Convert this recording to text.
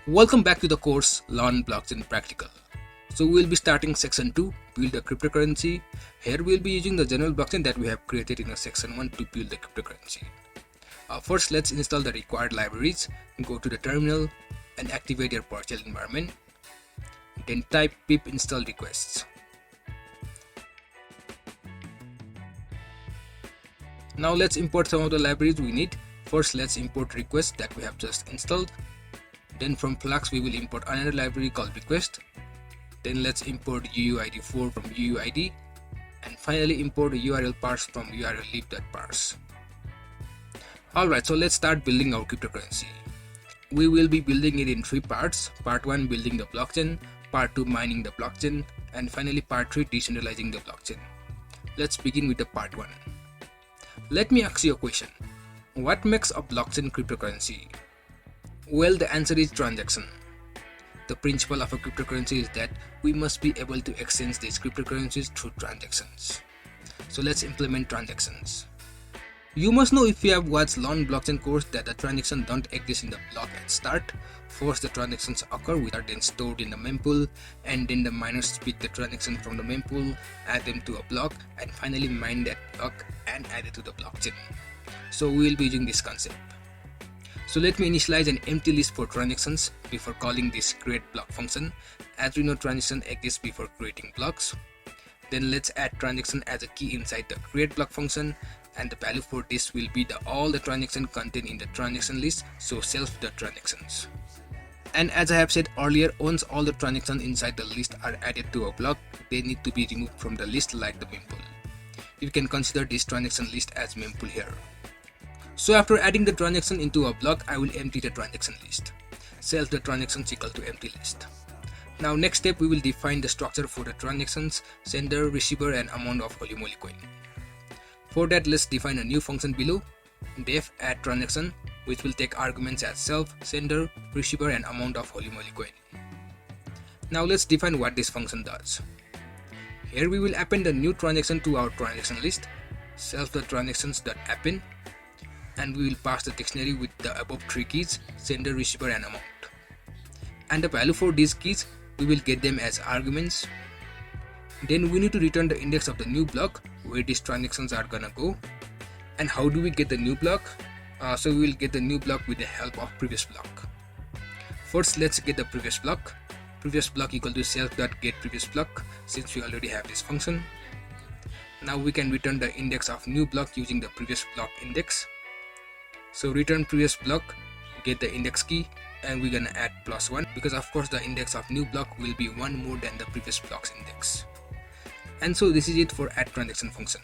Welcome back to the course Learn Blockchain Practical. So we'll be starting section 2, build a cryptocurrency. Here we'll be using the general blockchain that we have created in the section 1 to build the cryptocurrency. First, let's install the required libraries. Go to the terminal and activate your partial environment. Then type pip install requests. Now let's import some of the libraries we need. First, let's import request that we have just installed. Then from Flux we will import another library called request. Then let's import UUID4 from UUID, and finally import URL parse from urllib.parse. Alright, so let's start building our cryptocurrency. We will be building it in 3 parts. Part 1 building the blockchain, part 2 mining the blockchain, and finally part 3 decentralizing the blockchain. Let's begin with the part 1. Let me ask you a question. What makes a blockchain cryptocurrency? Well, the answer is transaction. The principle of a cryptocurrency is that we must be able to exchange these cryptocurrencies through transactions. So let's implement transactions. You must know, if you have watched Learn Blockchain course, that the transactions don't exist in the block at start. First, the transactions occur, which are then stored in the mempool, and then the miners pick the transaction from the mempool, add them to a block, and finally mine that block and add it to the blockchain. So we will be using this concept. So let me initialize an empty list for transactions before calling this create block function, as we know transaction exists before creating blocks. Then let's add transaction as a key inside the create block function, and the value for this will be all the transaction contained in the transaction list, so self.transactions. And as I have said earlier, once all the transactions inside the list are added to a block, they need to be removed from the list like the mempool. You can consider this transaction list as mempool here. So after adding the transaction into a block, I will empty the transaction list. Self the transactions equal to empty list. Now next step, we will define the structure for the transactions, sender, receiver, and amount of Holy Moly coin. For that, let's define a new function below, def add transaction, which will take arguments as self, sender, receiver, and amount of Holy Moly coin. Now let's define what this function does. Here we will append a new transaction to our transaction list, self the transactions.append, and we will pass the dictionary with the above 3 keys, sender, receiver, and amount. And the value for these keys, we will get them as arguments. Then we need to return the index of the new block where these transactions are gonna go. And how do we get the new block? So we will get the new block with the help of previous block. First, let's get the previous block. Previous block equal to self.getPreviousBlock, since we already have this function. Now we can return the index of new block using the previous block index. So return previous block, get the index key, and we're gonna add +1, because of course the index of new block will be 1 more than the previous block's index. And so this is it for add transaction function.